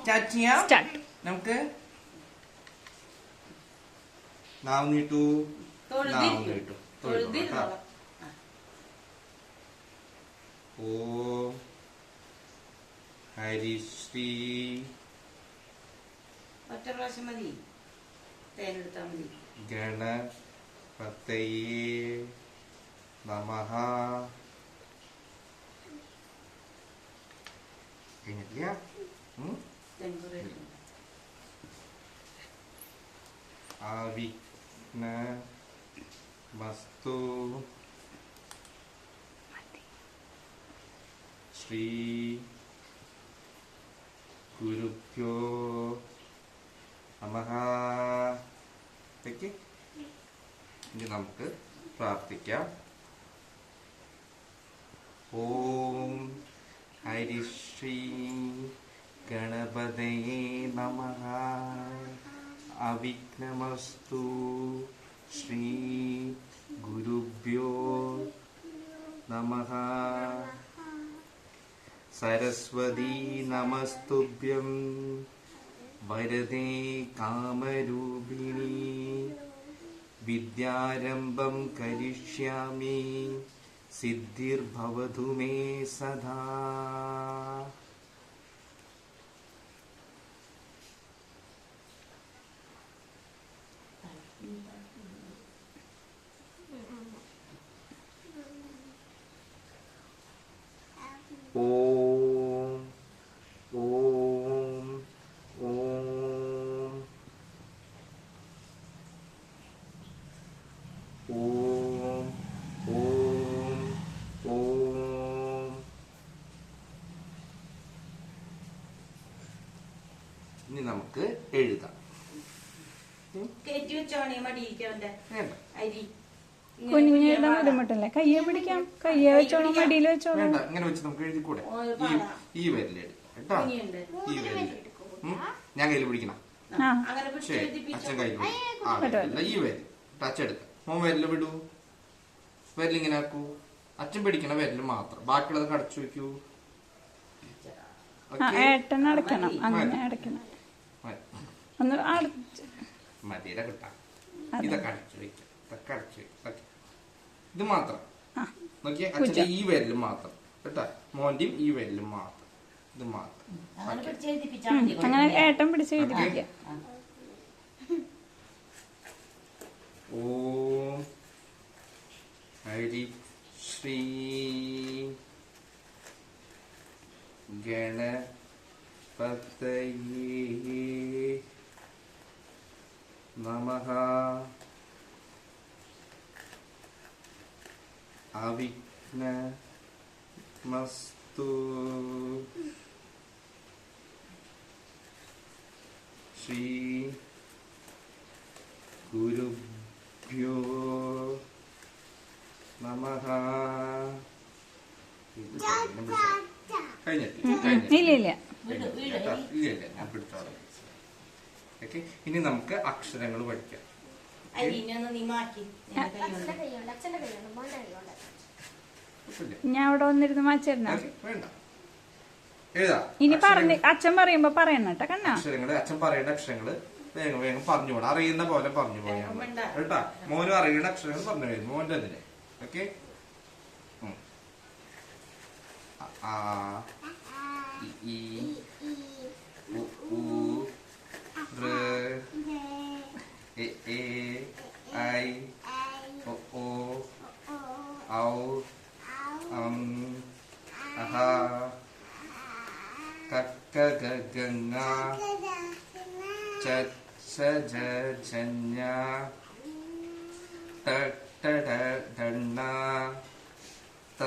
Start ചെയ്യാം. നമുക്ക് നാവ് നീട്ടു, നാവ് നീട്ടു, ഓം ഹരിശ്രീ ഒറ്റ പ്രാവശ്യം മതി, തേനെടുത്താ മതി. ഗണപതയേ നമഃ. കഴിഞ്ഞില്ല? അവിഘ്നമസ്തു ശ്രീ ഗുരുഭ്യോ നമഃ. ഇനി നമുക്ക് പ്രാർത്ഥിക്കാം. ഓം ഹരിശ്രീ ഗണപതയേ നമഃ. അവിഘ്നമസ്തു ശ്രീ ഗുരുഭ്യോ നമഃ. സരസ്വതീ നമസ്തുഭ്യം വരദേ കാമരൂപിണി. വിദ്യാരംഭം കരിഷ്യാമി സിദ്ധിർഭവതു മേ സദാ. ഓം ഓം ഓം ഓം ഓം ഓം. ഇനി നമുക്ക് എഴുതാം. കയറ്റി വെച്ചോണേ മടിയിരിക്കവന്റെ അരി. കുഞ്ഞിന് എഴുതാൻ ബുദ്ധിമുട്ടല്ലേ? കയ്യെ പിടിക്കാം, കയ്യെ വെച്ചോളൂ, മടിയിൽ വെച്ചോളൂ. ഇങ്ങനെ വെച്ച് നമുക്ക് എഴുതിക്കൂടെ? ഈ വിരലെടുക്കാം കേട്ടോ, ഈ വിരലെടുക്കും. ഞാൻ കയ്യിൽ പിടിക്കണം. ശരി, അച്ഛൻ കയ്യിൽ പിടിക്കും. ഈ വിരൽ ടച്ച് എടുക്കാം. മോൻ വിരല് വിടൂ, വിരലിങ്ങനെ ആക്കൂ. അച്ഛൻ പിടിക്കണ വിരല് മാത്രം, ബാക്കിയുള്ളത് കടച്ചു വെക്കൂ. ഏട്ടൻ അടക്കണം, അങ്ങനെ അടക്കണം. ഒന്ന് മതിയുടെ കിട്ടാം. ഇതൊക്കെ അടച്ചു വെക്കാം, ഇതൊക്കെ അടച്ചു വെക്കാം. ഇത് മാത്രം നോക്കിയാ, അച്ഛന്റെ ഈ വിരല് മാത്രം കേട്ടാ, മോന്റെയും ഈ വിരല് മാത്രം, ഇത് മാത്രം. അങ്ങനെ ഏട്ടൻ പിടിച്ച് എഴുതിപ്പിക്കാം. ഓം ഹരി ശ്രീ ഗണപതയേ നമഃ. അവിഘ്നമസ്തു ശ്രീ ഗുരുഭ്യോ നമഃ. ഇല്ല ഞാൻ പിടിച്ചോളാം. ഓക്കെ, ഇനി നമുക്ക് അക്ഷരങ്ങൾ പഠിക്കാം. ഞാൻ അവിടെ വന്നിരുന്ന് മാച്ചിരുന്ന വേണ്ട, എഴുതാ. ഇനി പറഞ്ഞ് അച്ഛൻ പറയുമ്പോ പറയണം കേട്ടോ കണ്ണാ. അക്ഷരങ്ങള് അച്ഛൻ പറയേണ്ട അക്ഷരങ്ങള് വേഗം വേഗം പറഞ്ഞു പോകണം, അറിയുന്ന പോലെ പറഞ്ഞു പോയാൽ കേട്ടാ. മോനും അറിയേണ്ട അക്ഷരങ്ങൾ പറഞ്ഞു പോയത് മോന്റെ അതിന്. ഓക്കെ, ആ ഇ ഉ ഊ ഋ എ എ ഐ ഒ ഓ ഔ അം അഹ കക്ക ഗംഗ ച ഛ ജ ഝഞ്ഞ ത ട ഡ ഢണ്ണ ത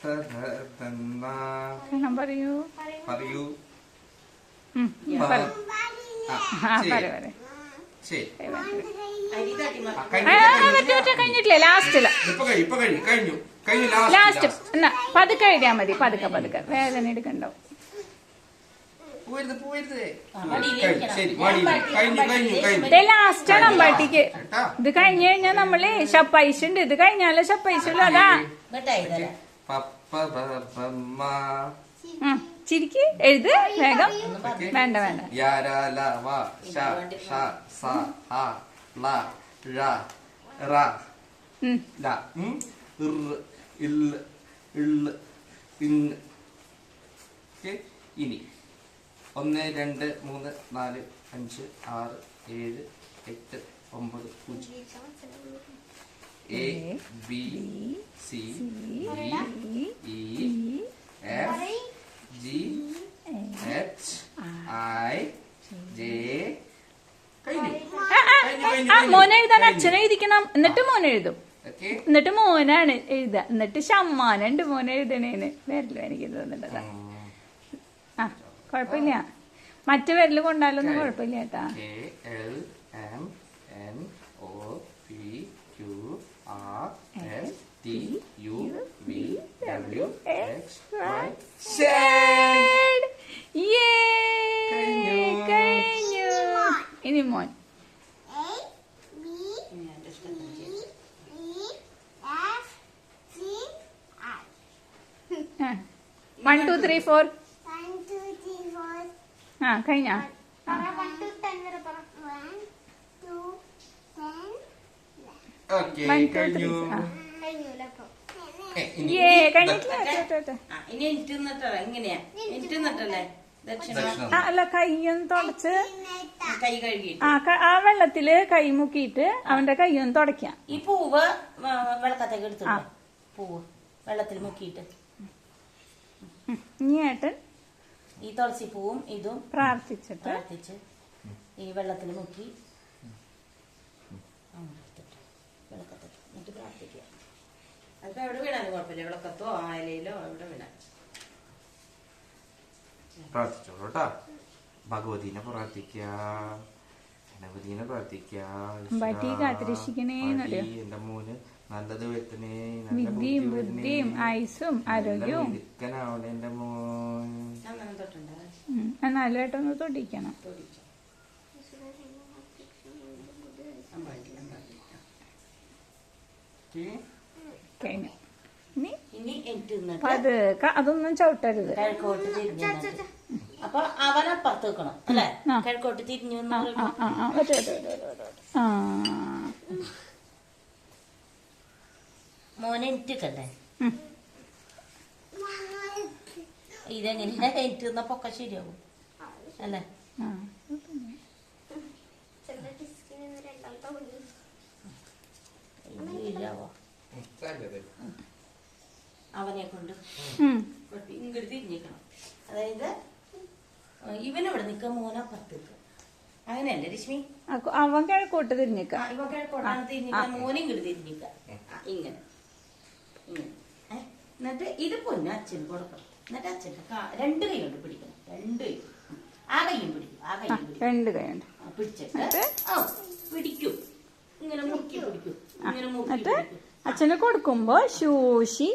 ത ധ ധന്ന. പറയൂ പറയൂ. കഴിഞ്ഞിട്ടില്ലേ? ലാസ്റ്റില് ലാസ്റ്റ് പതുക്കെ എഴുതിയാ മതി. പതുക്കെ പതുക്കെ, വേദന എടുക്കണ്ടോ. ലാസ്റ്റാണ് അമ്പാട്ടിക്ക്. ഇത് കഴിഞ്ഞു കഴിഞ്ഞാൽ നമ്മള് ഷപ്പൈസ ഉണ്ട്. ഇത് കഴിഞ്ഞാലോ ഷപ്പൈസ. അതാ ചിരിക്ക് എഴുത് വേഗം. വേണ്ട വേണ്ട. യാ രാ ല വ ശ ഷ സ ഹ ള ഴ റ ല ഇർ ഇൽ ഇൾ ഇൻ. ഇനി 1 2 3 4 5 6 7 8 9 0. A B C D E F G H I J. മോനെ എഴുതാൻ അച്ഛനെ എഴുതിക്കണം, എന്നിട്ട് മോനെ എഴുതും. എന്നിട്ട് മോനാണ് എഴുതുക, എന്നിട്ട് ഷമ്മാനുണ്ട് മോനെ എഴുതണേന്ന്. വരല്ലോ എനിക്ക് തോന്നുന്നുണ്ടതാ. ആ കുഴപ്പമില്ല, മറ്റു വിരല് കൊണ്ടാലൊന്നും കുഴപ്പമില്ല കേട്ടാ. L M N O P Q R S T U V W X Y Z. കഴിഞ്ഞു. ഇനി മോൻ. 1 2 3 4. ആ കഴിഞ്ഞ. കഴിഞ്ഞു. ഇനി ഇങ്ങനെയാ എനിറ്റല്ലേ ദക്ഷിണ. അല്ല, കൈയൊന്ന് തുടച്ച് കൈ കഴുകി ആ വെള്ളത്തില് കൈ മുക്കിയിട്ട് അവന്റെ കൈയൊന്ന് തുടയ്ക്കാം. ഈ പൂവ് വെള്ളക്കത്തേക്ക് എടുത്തിട്ട് പൂവ് വെള്ളത്തിൽ മുക്കിയിട്ട് ഇനി ഏട്ടൻ ഈ തുളസി പൂവും ഇതും പ്രാർത്ഥിച്ച് ഈ വെള്ളത്തിൽ മുക്കി വെള്ളക്കത്തേക്ക് എന്നിട്ട് പ്രാർത്ഥിക്കുക. അതിപ്പോ എവിടെ വീണാലും കുഴപ്പമില്ല, വിളക്കത്തോ ആലയിലോ എവിടെ വീണാൽ പ്രാർത്ഥിച്ചോളൂ കേട്ടാ. ഭഗവതീനെ പ്രാർത്ഥിക്ക, ഗണപതിനെ പ്രാർത്ഥിക്ക. എന്റെ മോന് നല്ലത് വരുത്തണേ, വിദ്യയും ബുദ്ധിയും ആയുസ്സും ആരോഗ്യവും മിടുക്കനാവണേ എന്റെ മോൻ. എന്നാലും ഏട്ടൊന്ന് തൊടിക്കണം. കഴിഞ്ഞു. ഇനി പതുക്കെ അതൊന്നും ചവിട്ടരുത്. കിഴക്കോട്ട് തിരിഞ്ഞു. അപ്പൊ അവനപ്പുറത്ത് വെക്കണം അല്ലെ, കിഴക്കോട്ട് തിരിഞ്ഞു. മോനെ എനിക്കണ്ടേ ഇതെങ്ങനെയാ എനിക്ക് പൊക്കെ ശരിയാവും അല്ലേ. അവനെ കൊണ്ട് ഇങ്ങോട്ട് തിരിഞ്ഞിക്കണം. അതായത് ഇവനിവിടെ നിക്ക, മോനപ്പുറത്ത് നിൽക്കുക. അങ്ങനെയല്ലേ രശ്മി? അവൻ കിഴക്കോട്ട് തിരിഞ്ഞിക്ക, ഇവൻ കിഴക്കോട്ടാണ് തിരിഞ്ഞിക്ക, മോനും ഇങ്ങോട്ട് തിരിഞ്ഞിക്ക. ഇങ്ങനെ ഇങ്ങനെ. എന്നിട്ട് ഇത് പൊന്നെ അച്ഛന് കൊടുക്കണം. എന്നിട്ട് അച്ഛൻ്റെ 2 കൈ കൊണ്ട് പിടിക്കണം. 2 കൈ, ആ കൈയും പിടിക്കും, ആ കൈയും പിടിക്കും. 2 കൈ കൊണ്ട് പിടിച്ചിട്ട് പിടിക്കും, ഇങ്ങനെ മുക്കി പിടിക്കും, ഇങ്ങനെ മുക്കി പിടിക്കും. അച്ഛന് കൊടുക്കുമ്പോ ശൂശി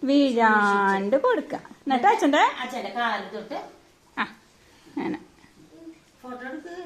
വീഴാണ്ട് കൊടുക്ക. എന്നിട്ട് അച്ഛന്റെ കാല് തൊട്ട് അങ്ങനെ ഫോട്ടോ എടുക്കുക.